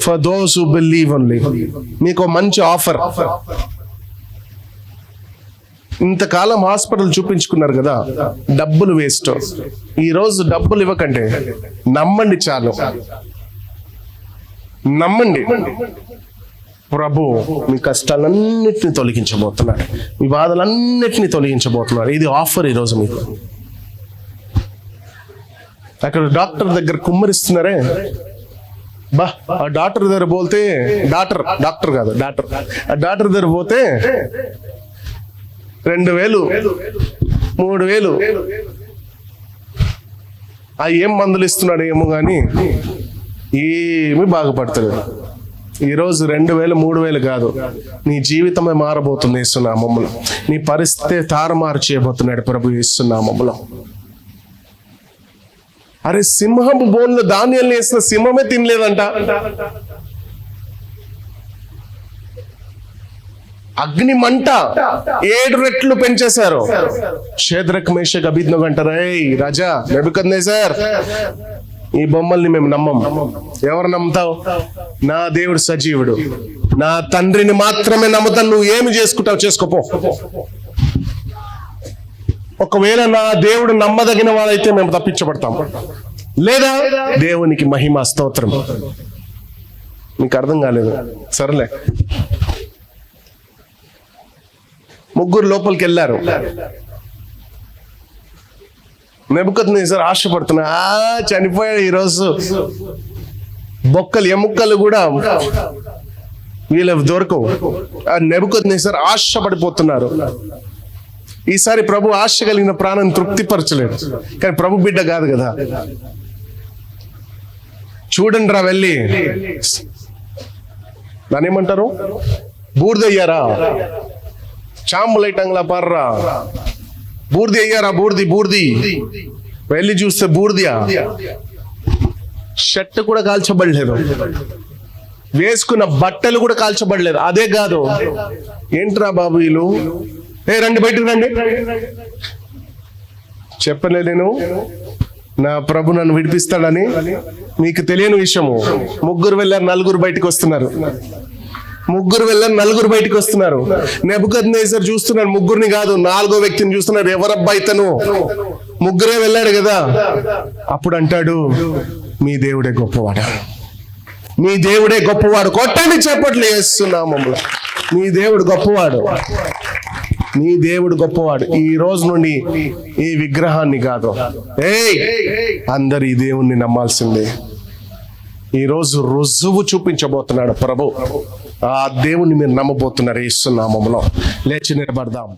for those who believe only. మీకు మంచి ఆఫర్. ఇంతకాలం హాస్పిటల్ చూపించుకున్నారు కదా, డబ్బులు వేస్ట్. ఈరోజు డబ్బులు ఇవ్వకండి, నమ్మండి చాలు. నమ్మండి. ప్రభు మీ కష్టాలన్నిటిని తొలగించబోతున్నారు, మీ బాధలన్నిటిని తొలగించబోతున్నారు. ఇది ఆఫర్ ఈరోజు మీకు. అక్కడ డాక్టర్ దగ్గర కుమ్మరిస్తున్నారే, బా ఆ డాక్టర్ దగ్గర పోతే, డాక్టర్ కాదు డాక్టర్, ఆ డాక్టర్ దగ్గర పోతే 2,000 3,000 ఆ ఏం మందులు ఇస్తున్నాడు ఏమో కానీ ఏమీ బాగుపడతలేదు. ఈరోజు 2,000 3,000 కాదు, నీ జీవితమే మారబోతుంది యేసు నామములో. నీ పరిస్థితి తారుమారు చేయబోతున్నాడు ప్రభు యేసు నామములో. అరే సింహపు బోన్లో ధాన్యాలు వేసిన సింహమే తినలేదంట. అగ్ని మంట 7 రెట్లు పెంచేశారు. షేద్రక్ మేషక్ అబేద్నెగో అంటారు, ఏయ్ రాజా నెబుకద్నెజర్, ఈ బొమ్మల్ని మేము నమ్మం. ఎవరు నమ్ముతావు? నా దేవుడు సజీవుడు, నా తండ్రిని మాత్రమే నమ్ముతాను. నువ్వు ఏమి చేసుకుంటావు చేసుకోపో. ఒకవేళ నా దేవుడు నమ్మదగిన వాడైతే మేము తప్పించబడతాం, లేదా దేవునికి మహిమ స్తోత్రం. మీకు అర్థం కాలేదు? సరేలే. 3 లోపలికి వెళ్ళారు. నెబుకద్నెజర్ ఆశపడుతున్నా, చనిపోయాడు ఈరోజు. బొక్కలు ఎముక్కలు కూడా వీళ్ళకి దొరకవు. ఆ నెబుకద్నెజర్ ఆశపడిపోతున్నారు. ఈసారి ప్రభు ఆశ కలిగిన ప్రాణాన్ని తృప్తిపరచలేదు. కానీ ప్రభు బిడ్డ కాదు కదా. చూడండి రా, వెళ్ళి దాని ఏమంటారు, బూర్దయ్యారా, చాంబులైటంగ్లా పార్రా, బూర్ది అయ్యారా, బూర్ది. వెళ్ళి చూస్తే బూర్దియా. షర్ట్ కూడా కాల్చబడలేదు, వేసుకున్న బట్టలు కూడా కాల్చబడలేదు. అదే కాదు, ఏంట్రా బాబు వీళ్ళు, ఏ రండి బయటకు రండి. చెప్పలే నేను నా ప్రభు నన్ను విడిపిస్తాడని? మీకు తెలియని విషయము. 3 వెళ్ళారు, 4 బయటకు వస్తున్నారు. 3 వెళ్ళారు, 4 బయటకు వస్తున్నారు. నెబుకద్నెజర్ చూస్తున్నాడు, 3 కాదు 4వ వ్యక్తిని చూస్తున్నాడు. ఎవరబ్బా ఇతను? 3 వెళ్ళాడు కదా. అప్పుడు అంటాడు, మీ దేవుడే గొప్పవాడు, మీ దేవుడే గొప్పవాడు. కొట్టండి చెప్పట్లు యేసునామములో. మీ దేవుడు గొప్పవాడు, నీ దేవుడు గొప్పవాడు. ఈ రోజు నుండి ఈ విగ్రహాన్ని కాదు, అందరు ఈ దేవుణ్ణి నమ్మాల్సిందే. ఈ రోజు రుజువు చూపించబోతున్నాడు ప్రభు. ఆ దేవుణ్ణి మీరు నమ్మబోతున్నారు యేసు నామములో. లేచి నిలబడదాం.